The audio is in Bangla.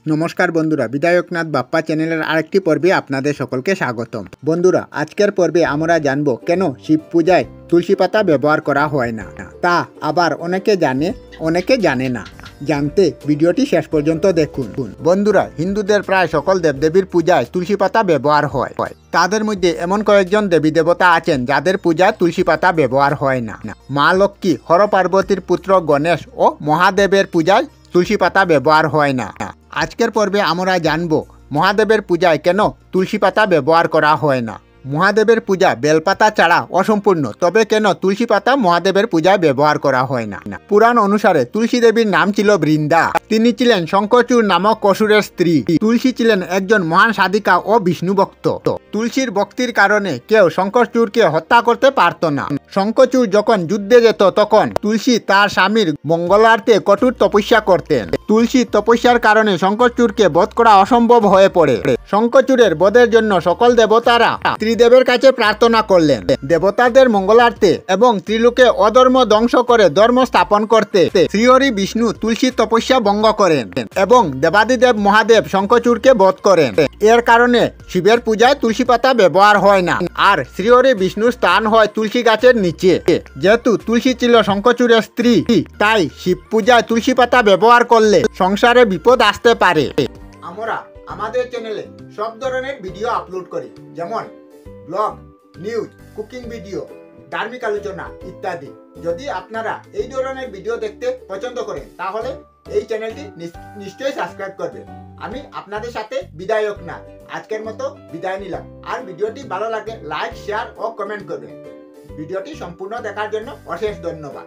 নমস্কার বন্ধুরা, বিধায়কনাথ বাপ্পা চ্যানেলের আরেকটি পর্বে আপনাদের সকলকে স্বাগতম। বন্ধুরা, আজকের পর্বে আমরা জানব কেন শিব পূজায় তুলসী পাতা ব্যবহার করা হয় না, তা আবার অনেকে জানে অনেকে জানে না। জানতে ভিডিওটি শেষ পর্যন্ত দেখুন। বন্ধুরা, হিন্দুদের প্রায় সকল দেবদেবীর পূজায় তুলসী পাতা ব্যবহার হয়। তাদের মধ্যে এমন কয়েকজন দেবী দেবতা আছেন যাদের পূজায় তুলসী পাতা ব্যবহার হয় না। মা লক্ষ্মী, হর পার্বতীর পুত্র গণেশ ও মহাদেবের পূজায় তুলসী পাতা ব্যবহার হয় না। আজকের পর্বে আমরা জানব মহাদেবের পূজায় কেন তুলসী পাতা ব্যবহার করা হয় না। মহাদেবের পূজা বেলপাতা ছাড়া অসম্পূর্ণ, তবে কেন তুলসী পাতা মহাদেবের পূজায় ব্যবহার করা হয় না। পুরাণ অনুসারে তুলসী দেবীর নাম ছিল বৃন্দা। তিনি ছিলেন শঙ্খচূড় নামক অসুরের স্ত্রী। তুলসী ছিলেন একজন মহান সাধিকা ও বিষ্ণু ভক্ত। তুলসীর ভক্তির কারণে কেউ শঙ্খচূড়কে হত্যা করতে পারত না। শঙ্খচূড় যখন যুদ্ধে যেত তখন তুলসী তার স্বামীর মঙ্গলার্থে কঠোর তপস্যা করতেন। তুলসীর তপস্যার কারণে শঙ্খচূড়কে বধ করা অসম্ভব হয়ে পড়ে। শঙ্খচূড়ের বধের জন্য সকল দেবতারা ত্রিদেবের কাছে প্রার্থনা করলেন। দেবতাদের মঙ্গলার্থে এবং ত্রিলোকে অধর্ম ধ্বংস করে ধর্ম স্থাপন করতে শ্রীহরি বিষ্ণু তুলসীর তপস্যা ভঙ্গ করেন এবং দেবাদিদেব মহাদেব শঙ্খচূড়কে বধ করেন। এর কারণে শিবের পূজায় তুলসী পাতা ব্যবহার হয় না, আর শ্রীহরি বিষ্ণুর স্থান হয় তুলসী গাছের নিচে। যেহেতু তুলসী ছিল শঙ্খচূড়ের স্ত্রী, তাই শিব পূজায় তুলসী পাতা ব্যবহার করলে সংসারে বিপদ আসতে পারে। আমরা আমাদের চ্যানেলে সব ধরনের ভিডিও আপলোড করি, যেমন ব্লগ, নিউজ, কুকিং ভিডিও, ধার্মিক আলোচনা ইত্যাদি। যদি আপনারা এই ধরনের ভিডিও দেখতে পছন্দ করেন তাহলে এই চ্যানেলটি নিশ্চয়ই সাবস্ক্রাইব করবেন। আমি আপনাদের সাথে বিধায়কনাথ আজকের মতো বিদায় নিলাম। আর ভিডিওটি ভালো লাগে লাইক, শেয়ার ও কমেন্ট করবেন। ভিডিওটি সম্পূর্ণ দেখার জন্য অশেষ ধন্যবাদ।